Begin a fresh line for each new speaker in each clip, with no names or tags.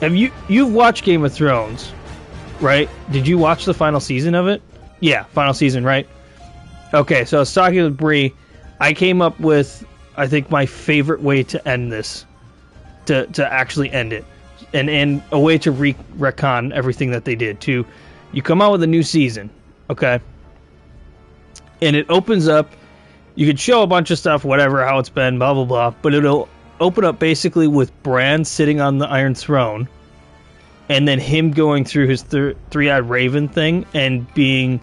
You've watched Game of Thrones, right? Did you watch the final season of it? Yeah, final season, right? Okay, so I was talking with Bree. I came up with, I think, my favorite way to end this, to actually end it, and a way to retcon everything that they did. You come out with a new season, okay, and it opens up. You could show a bunch of stuff, whatever, how it's been, blah blah blah, but it'll open up basically with Bran sitting on the Iron Throne, and then him going through his three-eyed raven thing and being,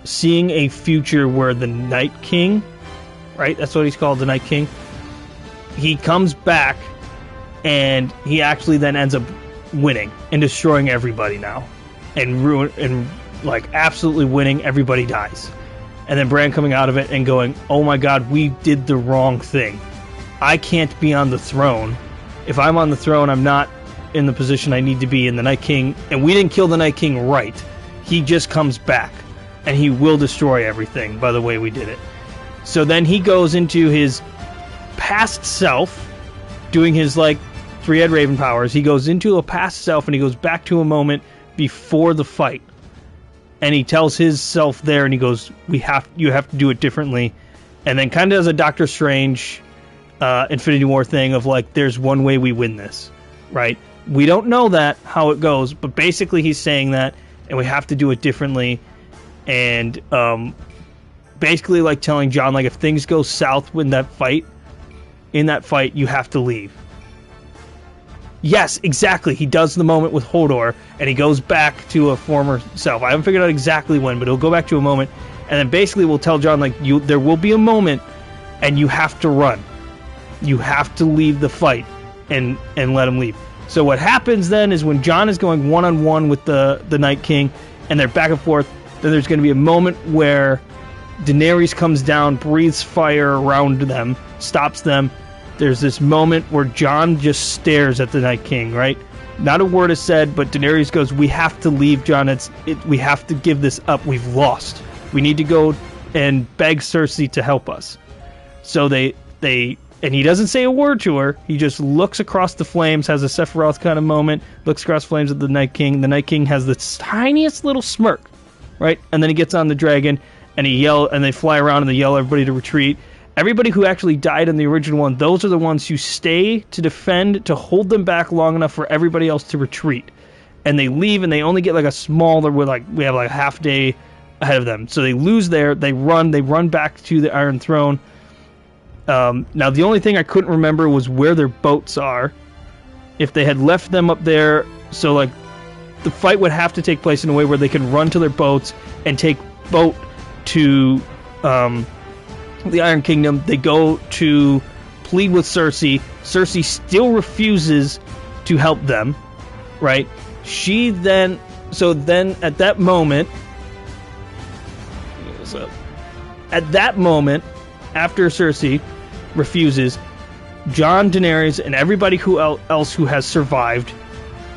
seeing a future where the Night King, right? That's what he's called, the Night King. He comes back, and he actually then ends up winning and destroying everybody now, and absolutely winning. Everybody dies, and then Bran coming out of it and going, "Oh my God, we did the wrong thing. I can't be on the throne. If I'm on the throne, I'm not in the position I need to be." In the Night King, and we didn't kill the Night King right. He just comes back, and he will destroy everything by the way we did it. So then he goes into his past self, doing his three-eyed raven powers. He goes into a past self, and he goes back to a moment before the fight, and he tells his self there, and he goes, "You have to do it differently," and then kind of does a Doctor Strange, Infinity War thing of there's one way we win this, right? We don't know how it goes, but basically he's saying that, and we have to do it differently, and basically telling Jon, if things go south in that fight, you have to leave. Yes, exactly. He does the moment with Hodor, and he goes back to a former self. I haven't figured out exactly when, but he'll go back to a moment, and then basically we'll tell Jon, there will be a moment, and you have to run. You have to leave the fight and let him leave. So what happens then is when Jon is going one-on-one with the Night King, and they're back and forth, then there's going to be a moment where Daenerys comes down, breathes fire around them, stops them. There's this moment where Jon just stares at the Night King, right? Not a word is said, but Daenerys goes, "We have to leave, Jon. We have to give this up. We've lost. We need to go and beg Cersei to help us." So they and he doesn't say a word to her. He just looks across the flames, has a Sephiroth kind of moment, looks across flames at the Night King. The Night King has the tiniest little smirk, right? And then he gets on the dragon, and and they fly around, and they yell everybody to retreat. Everybody who actually died in the original one, those are the ones who stay to defend, to hold them back long enough for everybody else to retreat. And they leave, and they only get a smaller, we have a half day ahead of them. So they lose there, they run back to the Iron Throne. Now, the only thing I couldn't remember was where their boats are. If they had left them up there, so the fight would have to take place in a way where they can run to their boats and take boat to the Iron Kingdom. They go to plead with Cersei. Cersei still refuses to help them, right? Then at that moment, after Cersei refuses, Jon, Daenerys, and everybody else who has survived,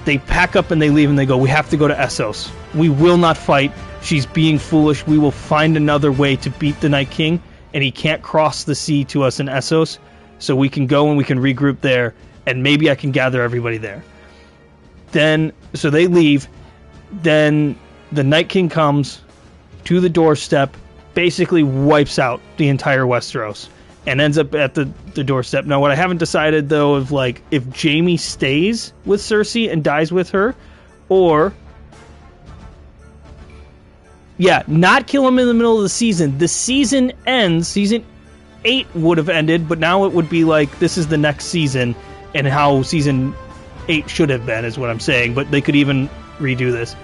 they pack up and they leave, and they go, "We have to go to Essos. We will not fight. She's being foolish. We will find another way to beat the Night King, and he can't cross the sea to us in Essos, so we can go and we can regroup there, and maybe I can gather everybody there." So they leave. Then the Night King comes to the doorstep, basically wipes out the entire Westeros, and ends up at the doorstep. Now, what I haven't decided, though, is if Jaime stays with Cersei and dies with her, or not kill him in the middle of the season. The season ends. Season 8 would have ended, but now it would be this is the next season, and how season 8 should have been is what I'm saying. But they could even redo this.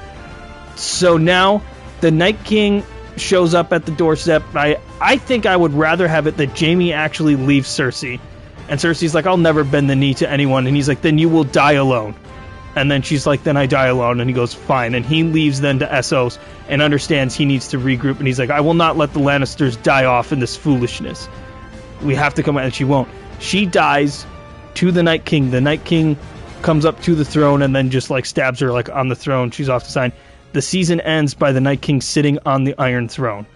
So now the Night King shows up at the doorstep. I think I would rather have it that Jaime actually leaves Cersei, and Cersei's "I'll never bend the knee to anyone," and he's "Then you will die alone." And then she's "Then I die alone," and he goes, "Fine." And he leaves then to Essos and understands he needs to regroup, and he's "I will not let the Lannisters die off in this foolishness. We have to come out," and she won't. She dies to the Night King. The Night King comes up to the throne and then just stabs her on the throne. She's off the sign. The season ends by the Night King sitting on the Iron Throne.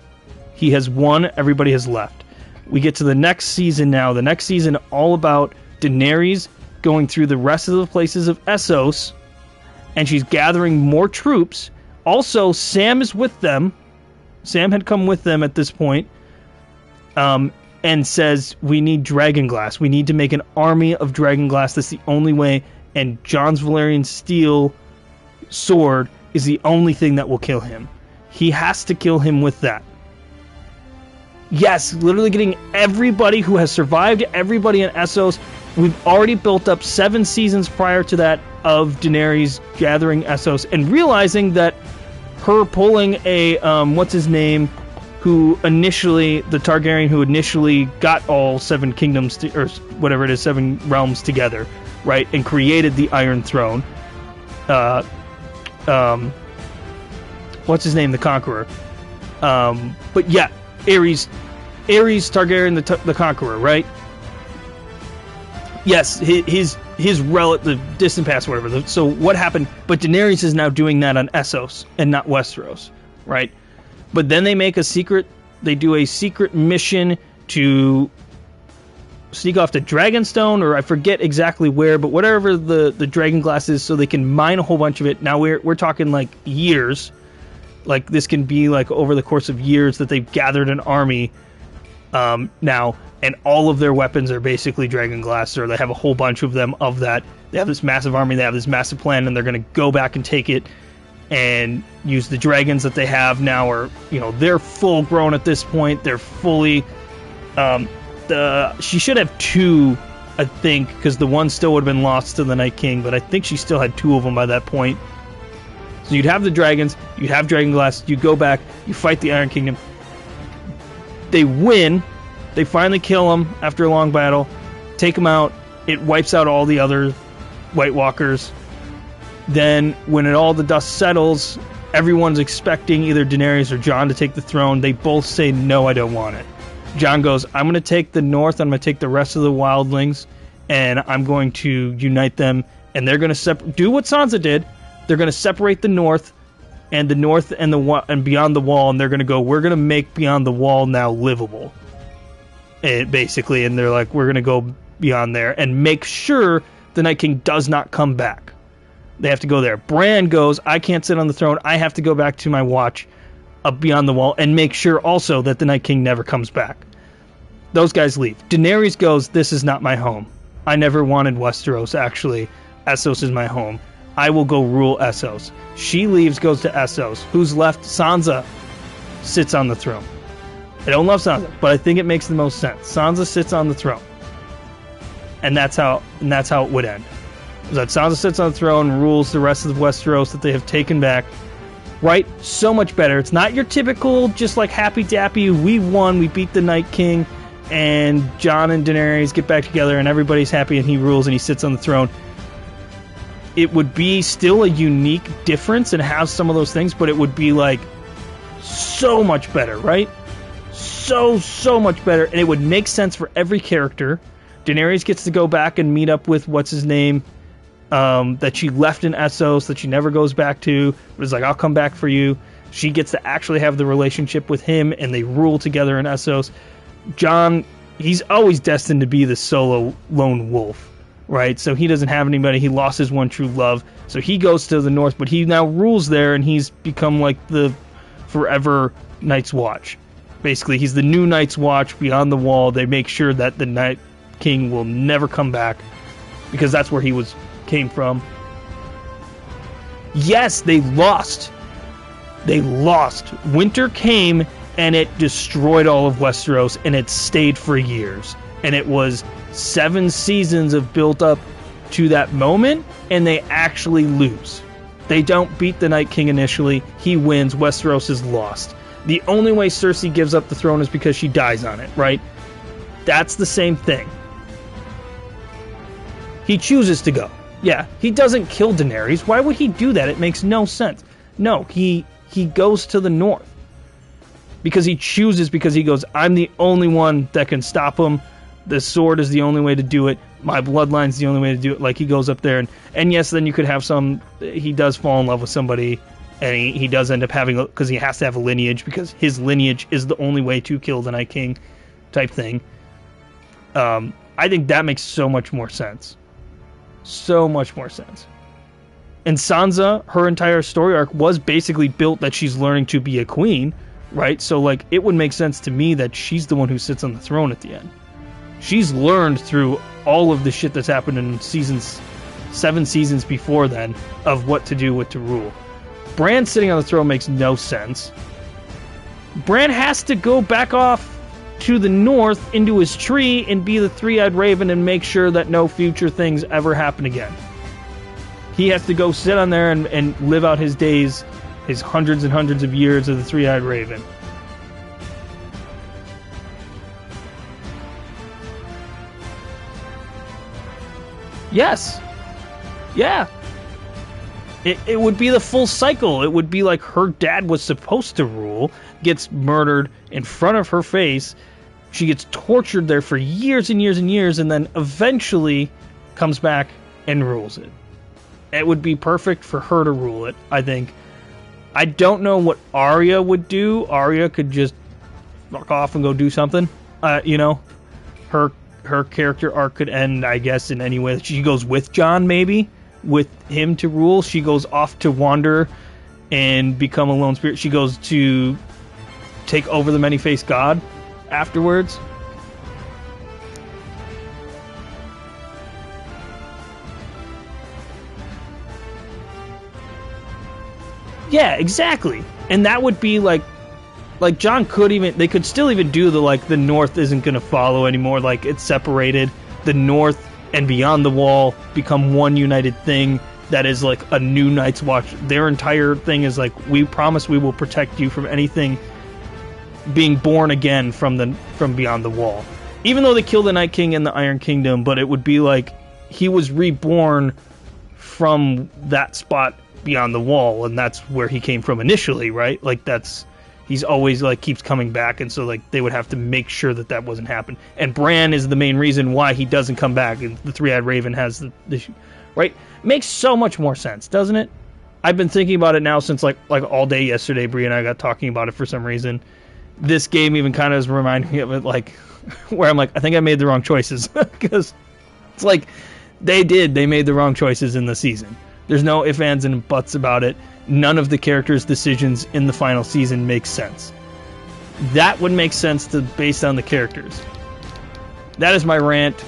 He has won. Everybody has left. We get to the next season now. The next season all about Daenerys going through the rest of the places of Essos, and she's gathering more troops. Also, Sam is with them. Sam had come with them at this point, and says, we need Dragonglass. We need to make an army of Dragonglass. That's the only way, and Jon's Valyrian steel sword is the only thing that will kill him. He has to kill him with that. Yes, literally getting everybody who has survived, everybody in Essos. We've already built up 7 seasons prior to that of Daenerys gathering Essos and realizing that her pulling a, what's his name, the Targaryen who initially got all 7 kingdoms, or whatever it is, 7 realms together, right, and created the Iron Throne. What's his name, the Conqueror. But yeah, Aerys Targaryen, the Conqueror, right? Yes, his relative, distant past, whatever. So what happened? But Daenerys is now doing that on Essos and not Westeros, right? But then they do a secret mission to sneak off to Dragonstone, or I forget exactly where, but whatever the Dragonglass is, so they can mine a whole bunch of it. Now we're talking like years. Like this can be like over the course of years that they've gathered an army now, and all of their weapons are basically Dragonglass, or they have a whole bunch of them of that. They have this massive army, they have this massive plan, and they're going to go back and take it and use the dragons that they have now, or, you know, they're full grown at this point. They're fully, she should have 2, I think, because the one still would have been lost to the Night King, but I think she still had 2 of them by that point. So you'd have the dragons, you'd have Dragonglass, you go back, you fight the Iron Kingdom. They win, they finally kill them after a long battle, take them out, it wipes out all the other White Walkers. Then, when all the dust settles, everyone's expecting either Daenerys or Jon to take the throne. They both say, no, I don't want it. Jon goes, I'm going to take the North, I'm going to take the rest of the wildlings, and I'm going to unite them, and they're going to do what Sansa did. They're going to separate the North and and Beyond the Wall, and they're going to go, we're going to make Beyond the Wall now livable. Basically, and they're like, we're going to go beyond there and make sure the Night King does not come back. They have to go there. Bran goes, I can't sit on the throne. I have to go back to my watch up Beyond the Wall and make sure also that the Night King never comes back. Those guys leave. Daenerys goes, this is not my home. I never wanted Westeros, actually. Essos is my home. I will go rule Essos. She leaves, goes to Essos. Who's left? Sansa sits on the throne. I don't love Sansa, but I think it makes the most sense. Sansa sits on the throne. And that's how it would end. That Sansa sits on the throne and rules the rest of Westeros that they have taken back. Right? So much better. It's not your typical just like happy-dappy, we won, we beat the Night King, and Jon and Daenerys get back together and everybody's happy and he rules and he sits on the throne. It would be still a unique difference and have some of those things, but it would be like so much better, right? So much better, and it would make sense for every character. Daenerys gets to go back and meet up with what's his name, that she left in Essos, that she never goes back to, but is like, I'll come back for you. She gets to actually have the relationship with him, and they rule together in Essos. Jon, he's always destined to be the solo lone wolf, right? So he doesn't have anybody. He lost his one true love, so he goes to the North, but he now rules there, and he's become like the forever Night's Watch. Basically, he's the new Night's Watch Beyond the Wall. They make sure that the Night King will never come back, because that's where he came from. Yes, they lost. Winter came and it destroyed all of Westeros, and it stayed for years. And it was 7 seasons of built up to that moment, and they actually lose. They don't beat the Night King initially. He wins. Westeros is lost. The only way Cersei gives up the throne is because she dies on it, right? That's the same thing. He chooses to go. Yeah, he doesn't kill Daenerys. Why would he do that? It makes no sense. No, he goes to the North. Because he chooses, because he goes, I'm the only one that can stop him. The sword is the only way to do it. My bloodline's the only way to do it. Like, he goes up there, and yes, then you could have he does fall in love with somebody, and he does end up having, because he has to have a lineage, because his lineage is the only way to kill the Night King type thing. I think that makes so much more sense. so much more sense. And Sansa, her entire story arc was basically built that she's learning to be a queen, right? So, like, it would make sense to me that she's the one who sits on the throne at the end. She's learned through all of the shit that's happened in 7 seasons before then of what to do, what to rule. Bran sitting on the throne makes no sense. Bran has to go back off to the north into his tree and be the three-eyed raven and make sure that no future things ever happen again. He has to go sit on there and live out his days, his hundreds and hundreds of years of the three-eyed raven. Yes. Yeah. It would be the full cycle. It would be like her dad was supposed to rule, gets murdered in front of her face. She gets tortured there for years and years and years, and then eventually comes back and rules it. It would be perfect for her to rule it, I think. I don't know what Arya would do. Arya could just fuck off and go do something. Her character arc could end, I guess, in any way. She goes with Jon, maybe, with him to rule. She goes off to wander and become a lone spirit. She goes to take over the many-faced god afterwards. Yeah, exactly. And that would be like Jon could even, they could still even do the North isn't going to follow anymore. Like, it's separated. The North and Beyond the Wall become one united thing that is like a new Night's Watch. Their entire thing is like, we promise we will protect you from anything being born again from Beyond the Wall. Even though they killed the Night King in the Iron Kingdom, but it would be like he was reborn from that spot Beyond the Wall, and that's where he came from initially, right? Like, he's always like keeps coming back, and so like they would have to make sure that wasn't happening. And Bran is the main reason why he doesn't come back, and the three-eyed raven has the right? Makes so much more sense, doesn't it? I've been thinking about it now since like all day yesterday. Bree and I got talking about it for some reason. This game even kind of is reminding me of it, like where I'm like, I think I made the wrong choices, because it's like they made the wrong choices in the season. There's no ifs, ands, and buts about it. None of the characters' decisions in the final season make sense. That would make sense based on the characters. That is my rant.